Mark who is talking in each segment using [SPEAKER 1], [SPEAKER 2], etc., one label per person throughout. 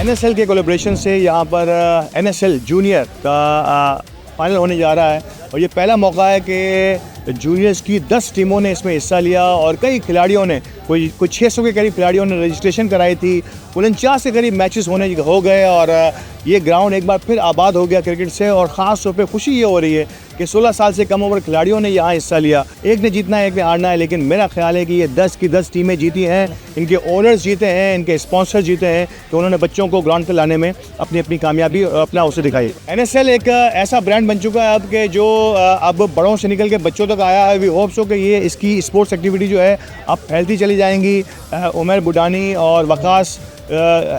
[SPEAKER 1] NSL के collaboration से यहाँ पर एनएसएल जूनियर का फाइनल होने जा रहा है और ये पहला मौका है कि जूनियर्स की 10 टीमों ने इसमें हिस्सा लिया और कई खिलाड़ियों ने कोई 600 के करीब खिलाड़ियों ने रजिस्ट्रेशन कराई थी। 49 के करीब मैचेस हो गए और ये ग्राउंड एक बार फिर आबाद हो गया क्रिकेट से। और ख़ास तौर पे खुशी ये हो रही है कि 16 साल से कम उम्र खिलाड़ियों ने यहाँ हिस्सा लिया। एक ने जीतना है, एक ने हारना है, लेकिन मेरा ख्याल है कि ये 10 की 10 टीमें जीती हैं, इनके ओनर्स जीते हैं, इनके स्पॉन्सर जीते हैं कि उन्होंने बच्चों को ग्राउंड पर लाने में अपनी अपनी कामयाबी और अपना उसे दिखाई। एनएसएल एक ऐसा ब्रांड बन चुका है अब कि जो अब बड़ों से निकल के बच्चों तक आया है। वी होप सो कि ये इसकी स्पोर्ट्स एक्टिविटी जो है अब फैलती चली जाएंगी। उमर बुडानी और Waqas,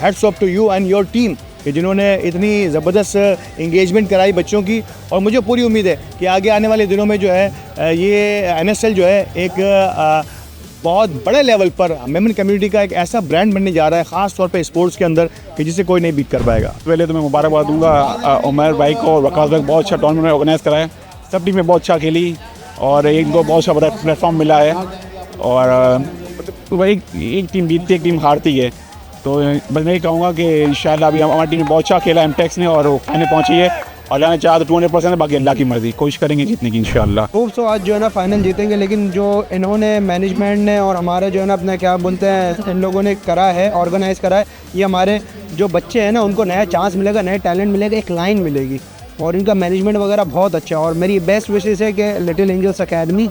[SPEAKER 1] hats off to you and your team कि जिन्होंने इतनी ज़बरदस्त इंगेजमेंट कराई बच्चों की। और मुझे पूरी उम्मीद है कि आगे आने वाले दिनों में जो है ये एनएसएल जो है एक बहुत बड़े लेवल पर मेमन कम्युनिटी का एक ऐसा ब्रांड बनने जा रहा है, ख़ास तौर पे स्पोर्ट्स के अंदर, कि जिसे कोई नहीं बीट कर पाएगा।
[SPEAKER 2] पहले तो मैं मुबारकबाद दूंगा उमर भाई को और वकास भाई, बहुत अच्छा टूर्नामेंट ऑर्गेनाइज़ कराया। सब टीमें बहुत अच्छा खेली और इनको बहुत अच्छा बड़ा प्लेटफॉर्म मिला है। और वही एक टीम जीतती है, एक टीम हारती है। तो बस मैं ये कहूँगा कि इंशाल्लाह अभी हमारी टीम ने बहुत अच्छा खेला एमटेक्स ने और फाइनल पहुँची है। और अल्लाह ने चाहा तो 200% बाकी अल्लाह की मर्ज़ी, कोशिश करेंगे जीतने की इंशाल्लाह।
[SPEAKER 3] खूब सो आज जो है ना फाइनल जीतेंगे, लेकिन जो इन्होंने मैनेजमेंट ने और हमारे जो है ना अपने क्या बोलते हैं इन लोगों ने करा है, ऑर्गेनाइज़ करा है, ये हमारे जो बच्चे हैं ना उनको नया चांस मिलेगा, नए टैलेंट मिलेगा, एक लाइन मिलेगी। और इनका मैनेजमेंट वगैरह बहुत अच्छा है। और मेरी बेस्ट विशेज़ है कि Little Angels Academy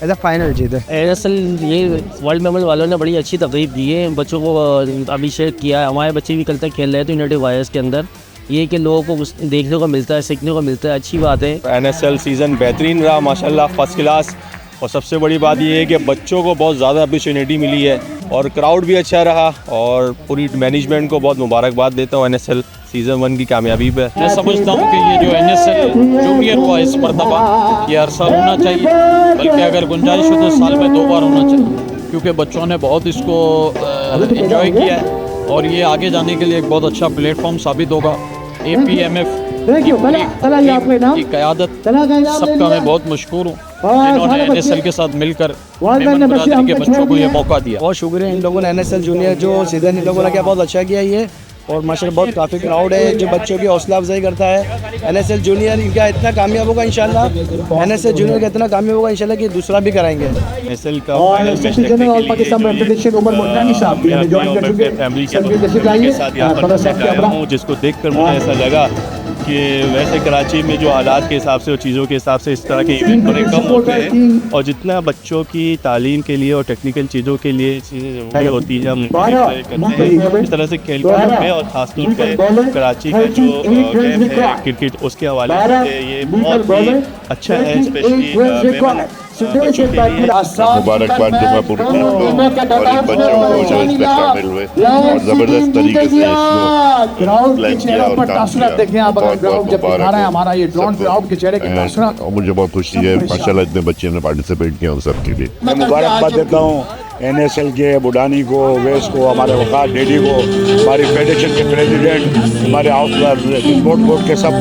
[SPEAKER 3] as a final जीते।
[SPEAKER 4] एनएसएल ये वर्ल्ड मेमोरियल वालों ने बड़ी अच्छी तरतीब दी है, बच्चों को अभिषेक किया है। हमारे बच्चे भी कल तक खेल रहे हैं तो यूनाइटेड वायर्स के अंदर ये कि लोगों को देखने को मिलता है, सीखने को मिलता है, अच्छी बात है।
[SPEAKER 5] एनएसएल सीज़न बेहतरीन रहा माशाल्लाह, फर्स्ट क्लास। और सबसे बड़ी बात ये है कि बच्चों को बहुत ज़्यादा अपॉर्चुनिटी मिली है और क्राउड भी अच्छा रहा। और पूरी मैनेजमेंट को बहुत मुबारकबाद देता हूँ एनएसएल सीज़न 1 की कामयाबी पे।
[SPEAKER 6] मैं समझता हूँ कि ये जो एनएसएल जूनियर हुआ इस मरतबा ये हर साल होना चाहिए, बल्कि अगर गुंजाइश हो तो साल में 2 बार होना चाहिए, क्योंकि बच्चों ने बहुत इसको एंजॉय किया है और ये आगे जाने के लिए एक बहुत अच्छा प्लेटफॉर्म साबित होगा। APMF की क़यादत सबका मैं बहुत मशहूर हूँ, जिन्होंने एनएसएल के साथ मिलकर मेमन बरादरी के बच्चों को ये मौका दिया।
[SPEAKER 3] बहुत शुक्रिया इन लोगों ने, एनएसएल जूनियर जो सीजन इन लोगों ने क्या बहुत अच्छा किया ये। और माशाल्लाह बहुत काफ़ी क्राउड है जो बच्चों की हौसला अफजाई करता है। एनएसएल जूनियर इनका इतना कामयाब होगा इंशाल्लाह, एनएसएल जूनियर का इतना कामयाब होगा इंशाल्लाह कि दूसरा भी कराएंगे।
[SPEAKER 5] एनएसएल का फाइनल मैच देखने के लिए के साथ यहाँ पर आया हूँ, जिसको देखकर मुझे ऐसा लगा कि वैसे कराची में जो हालात के हिसाब से और चीज़ों के हिसाब से इस तरह के इवेंट बड़े कम होते हैं। और जितना बच्चों की तालीम के लिए और टेक्निकल चीज़ों के लिए चीज़ें ज़रूरी होती है, हम करते हैं। इस तरह से खेल में और ख़ासतौर पे कराची का जो गेम है क्रिकेट, उसके हवाले से ये बहुत ही अच्छा है, स्पेशली
[SPEAKER 7] मुबारकबाद दूंगा पूरी टीम को और इन बच्चों को जो इसमें शामिल हुए और ज़बरदस्त तरीके से इसको प्लान किया और काम किया। बहुत मुबारक और मुझे बहुत खुशी है माशाल्लाह इतने बच्चे ने पार्टिसिपेट किया उन सब के लिए।
[SPEAKER 2] मैं मुबारकबाद देता हूँ एनएसएल के बुडानी को, वेस को, हमारे वकास डेडी को, हमारी फेडरेशन के प्रेसिडेंट, हमारे हाउस स्पोर्ट बोर्ड के सब।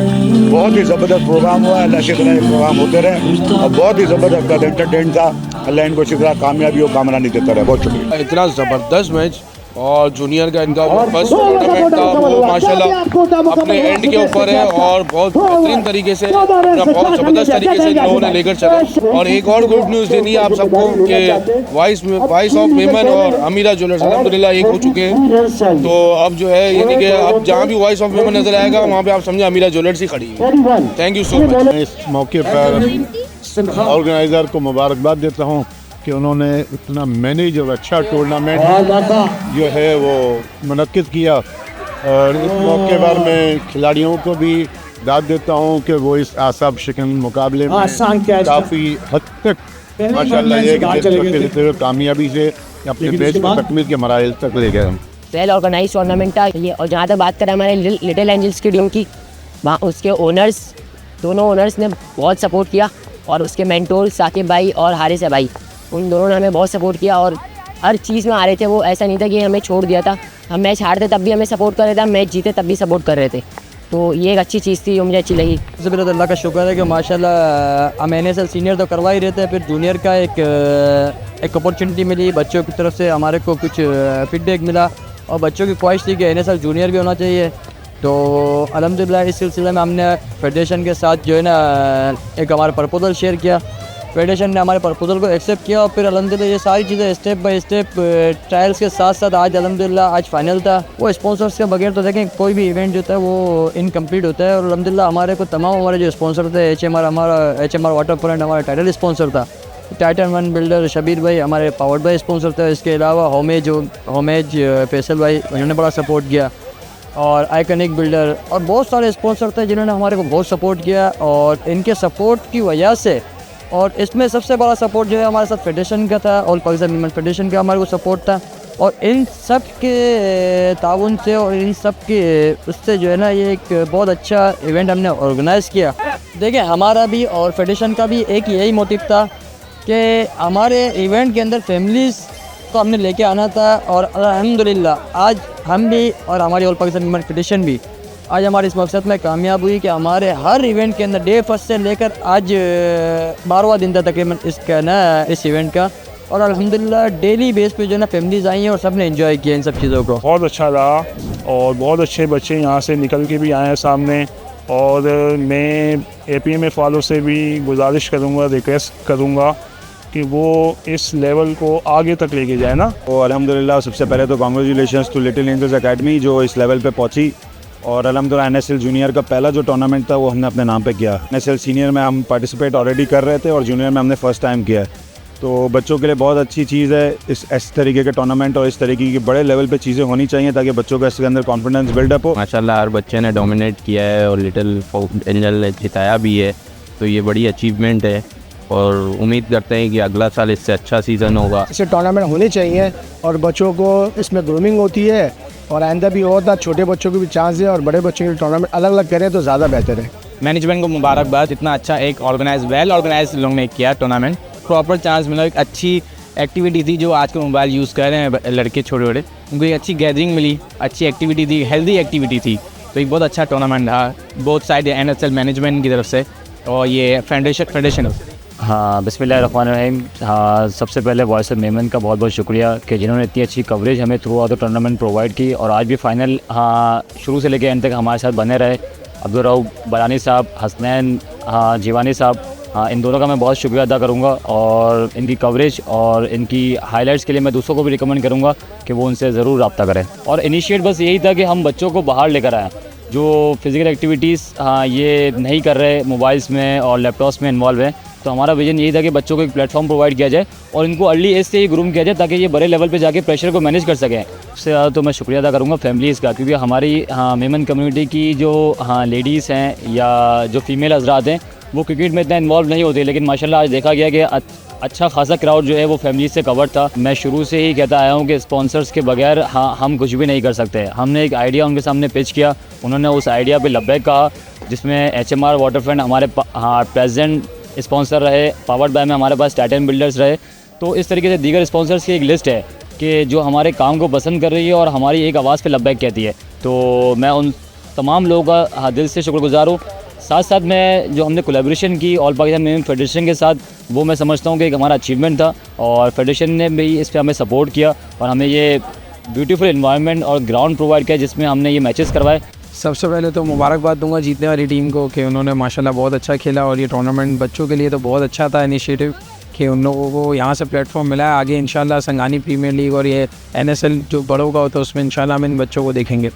[SPEAKER 2] बहुत ही ज़बरदस्त प्रोग्राम हुआ है, अल्लाह की तरह प्रोग्राम होते रहे और बहुत ही ज़बरदस्त एंटरटेन था। अल्लाह इनको इसी तरह कामयाबी और कामरानी देता रहे। बहुत शुक्रिया।
[SPEAKER 8] इतना ज़बरदस्त मैच और जूनियर का इनका फर्स्ट टूर्नामेंट था वो माशाल्लाह अपने एंड के ऊपर है और बहुत बेहतरीन तरीके से बहुत ज़बरदस्त तरीके से लोगों ने लेकर चले। और एक और गुड न्यूज़ देनी है आप सबको कि वाइस ऑफ मेमन और अमीरा ज्वेलर्स अल्हम्दुलिल्लाह एक हो चुके हैं। तो अब जो है यानी कि अब जहाँ भी वाइस ऑफ मेमन नजर आएगा वहाँ पे आप समझे अमीरा ज्वेलर्स ही खड़ी है। Thank you so much.
[SPEAKER 7] इस मौके पर ऑर्गेनाइज़र को मुबारकबाद देता हूँ कि उन्होंने इतना मैनेज और अच्छा टूर्नामेंट जो है वो मुनक्किद किया। और इस मौके पर मैं खिलाड़ियों को भी दाद देता हूँ कि वो इस आसाब शिकन मुकाबले में काफ़ी हद तक माशाल्लाह ये कामयाबी से अपने मैच को तकमील के मराहिल तक ले गए।
[SPEAKER 4] वेल ऑर्गेनाइज टूर्नामेंट था ये। और जहाँ तक बात करें हमारे लिटिल एंजल्स की टीम की, वहाँ उसके ओनर्स, दोनों ओनर्स ने बहुत सपोर्ट किया और उसके मेंटोर साकिब भाई और हारिस भाई, उन दोनों ने हमें बहुत सपोर्ट किया और हर चीज़ में आ रहे थे। वो ऐसा नहीं था कि हमें छोड़ दिया था, हम मैच हारते तब भी हमें सपोर्ट कर रहे थे, हम मैच जीते तब भी सपोर्ट कर रहे थे। तो ये एक अच्छी चीज़ थी जो मुझे अच्छी लगी।
[SPEAKER 3] ज़बरदस्त, अल्लाह का शुक्र है कि माशाल्लाह हम एनएसएल सीनियर तो करवा ही रहते हैं, फिर जूनियर का एक अपॉर्चुनिटी मिली बच्चों की तरफ से, हमारे को कुछ फीडबैक मिला
[SPEAKER 6] और बच्चों की ख्वाहिश थी कि NSL जूनियर भी होना चाहिए। तो अल्हम्दुलिल्लाह इस सिलसिले में हमने फेडरेशन के साथ जो है ना एक हमारा प्रपोज़ल शेयर किया। फेडरेशन ने हमारे प्रपोज़ल को एक्सेप्ट किया और फिर अल्हम्दुलिल्लाह ये सारी चीज़ें स्टेप बाय स्टेप ट्रायल्स के साथ साथ आज अल्हम्दुलिल्लाह आज फाइनल था। वो स्पॉन्सर्स के बगैर तो देखें कोई भी इवेंट जो है वो इनकम्प्लीट होता है। और अल्हम्दुलिल्लाह हमारे को तमाम हमारे जो स्पॉन्सर थे HMR वाटर फ्रंट हमारा टाइटल स्पॉन्सर था। टाइटन वन बिल्डर शबीर भाई हमारे पावर्ड बाय स्पॉन्सर थे। इसके अलावा होमेज फैसल भाई उन्होंने बड़ा सपोर्ट किया और आइकनिक बिल्डर और बहुत सारे स्पॉन्सर थे जिन्होंने हमारे को बहुत सपोर्ट किया। और इनके सपोर्ट की वजह से और इसमें सबसे बड़ा सपोर्ट जो है हमारे साथ फेडरेशन का था। ऑल पाकिस्तान विमेन फेडरेशन का हमारे को सपोर्ट था। और इन सब के ताउन से और इन सब के उससे जो है ना ये एक बहुत अच्छा इवेंट हमने ऑर्गेनाइज़ किया। देखिए हमारा भी और फेडरेशन का भी एक यही मोटिव था कि हमारे इवेंट के अंदर फैमिलीज़ को हमने लेके आना था। और अल्हम्दुलिल्लाह आज हम भी और हमारी ऑल पाकिस्तान विमेन फेडरेशन भी आज हमारे इस मकसद में कामयाब हुई कि हमारे हर इवेंट के अंदर डे फर्स्ट से लेकर आज 12वां दिन था तकरीबन इसका ना इस इवेंट का। और अल्हम्दुलिल्लाह डेली बेस पे जो है ना फैमिलीज़ आई हैं और सब ने एंजॉय किया इन सब चीज़ों को।
[SPEAKER 2] बहुत अच्छा रहा और बहुत अच्छे बच्चे यहाँ से निकल के भी आए हैं सामने। और मैं APMF वालों से भी गुजारिश करूँगा, रिक्वेस्ट करूँगा कि वो इस लेवल को आगे तक लेके जाए ना।
[SPEAKER 9] तो अल्हम्दुलिल्लाह सबसे पहले तो congratulations to Little Angels Academy जो इस लेवल पे पहुंची। और अल्हम्दुलिल्लाह NSL जूनियर का पहला जो टूर्नामेंट था वो हमने अपने नाम पे किया। NSL सीनियर में हम पार्टिसिपेट ऑलरेडी कर रहे थे और जूनियर में हमने फ़र्स्ट टाइम किया। तो बच्चों के लिए बहुत अच्छी चीज़ है इस तरीके के टूर्नामेंट और इस तरीके की बड़े लेवल पे चीज़ें होनी चाहिए ताकि बच्चों का इसके अंदर कॉन्फिडेंस बिल्डअप हो।
[SPEAKER 10] माशाल्लाह हर बच्चे ने डोमिनेट किया है और लिटिल एंजल जिताया भी है। तो ये बड़ी अचीवमेंट है और उम्मीद करते हैं कि अगला साल इससे अच्छा सीज़न होगा।
[SPEAKER 3] इससे टूर्नामेंट होने चाहिए और बच्चों को इसमें ग्रूमिंग होती है और आइंदा भी होता छोटे बच्चों को भी चांस है और बड़े बच्चों के टूर्नामेंट अलग अलग करें तो ज़्यादा बेहतर है।
[SPEAKER 11] मैनेजमेंट को मुबारकबाद, इतना अच्छा एक वेल ऑर्गेनाइज लोग ने किया टूर्नामेंट। प्रॉपर चांस मिला, एक अच्छी एक्टिविटी थी। जो आजकल मोबाइल यूज़ कर रहे हैं लड़के छोटे छोटे उनको एक अच्छी गैदरिंग मिली, अच्छी एक्टिविटी थी, हेल्दी एक्टिविटी थी। तो एक बहुत अच्छा टूर्नामेंट रहा बोथ साइड NSL मैनेजमेंट की तरफ से और ये फेडरेशन।
[SPEAKER 12] हाँ बिस्मिल्लाहिर्रहमानिर्रहीम। हाँ सबसे पहले वॉइस ऑफ मेमन का बहुत बहुत शुक्रिया कि जिन्होंने इतनी अच्छी कवरेज हमें through out the tournament provide की और आज भी फाइनल हाँ शुरू से लेकर एंड तक हमारे साथ बने रहे। अब्दुल रऊफ बलानी साहब, हसनैन हाँ जीवानी साहब, हाँ इन दोनों का मैं बहुत शुक्रिया अदा करूँगा। और इनकी कवरेज और इनकी हाइलाइट्स के लिए मैं दूसरों को भी रिकमेंड करूँगा कि वो उनसे ज़रूर रब्ता करें। और इनिशिएट बस यही था कि हम बच्चों को बाहर लेकर आएँ जो फिज़िकल एक्टिविटीज़ हाँ ये नहीं कर रहे, मोबाइल्स में और लैपटॉप्स में इन्वॉल्व हैं। तो हमारा विजन यही था कि बच्चों को एक प्लेटफॉर्म प्रोवाइड किया जाए और इनको अर्ली एज से ही ग्रूम किया जाए ताकि ये बड़े लेवल पे जाके प्रेशर को मैनेज कर सकें। उससे ज़्यादा तो मैं शुक्रिया अदा करूँगा फैमिलीज़ का, क्योंकि हमारी हाँ मेमन कम्युनिटी की जो हाँ लेडीज़ हैं या जो फीमेल हज़रात हैं वो क्रिकेट में इतना इन्वॉल्व नहीं होते, लेकिन माशाल्लाह आज देखा गया कि अच्छा खासा क्राउड जो है वो फैमिली से कवर था। मैं शुरू से ही कहता आया हूँ कि स्पॉन्सर्स के बगैर हाँ हम कुछ भी नहीं कर सकते। हमने एक आइडिया उनके सामने पिच किया, उन्होंने उस आइडिया पे लब्बैक कहा, जिसमें HMR वाटरफ्रंट हमारे हाँ प्रेजेंट स्पॉन्सर रहे, पावर्ड बाय में हमारे पास टाइटन बिल्डर्स रहे। तो इस तरीके से दीगर स्पॉन्सर्स की एक लिस्ट है कि जो हमारे काम को पसंद कर रही है और हमारी एक आवाज़ पे लब्बैक कहती है। तो मैं उन तमाम लोगों का दिल से शुक्रगुजार हूँ। साथ साथ मैं जो हमने कोलैबोरेशन की ऑल पाकिस्तान विमेन फेडरेशन के साथ, वो मैं समझता हूँ कि एक हमारा अचीवमेंट था और फेडरेशन ने भी इस पर हमें सपोर्ट किया और हमें ये ब्यूटीफुल इन्वायरमेंट और ग्राउंड प्रोवाइड किया जिसमें हमने ये मैचेस करवाए।
[SPEAKER 11] सबसे पहले तो मुबारकबाद दूंगा जीतने वाली टीम को कि उन्होंने माशाल्लाह बहुत अच्छा खेला और ये टूर्नामेंट बच्चों के लिए तो बहुत अच्छा था इनिशिएटिव कि उन लोगों को यहाँ से प्लेटफॉर्म मिला है। आगे इंशाल्लाह संगानी प्रीमियर लीग और ये NSL जो बड़ों का होता है उसमें इंशाल्लाह हम इन बच्चों को देखेंगे।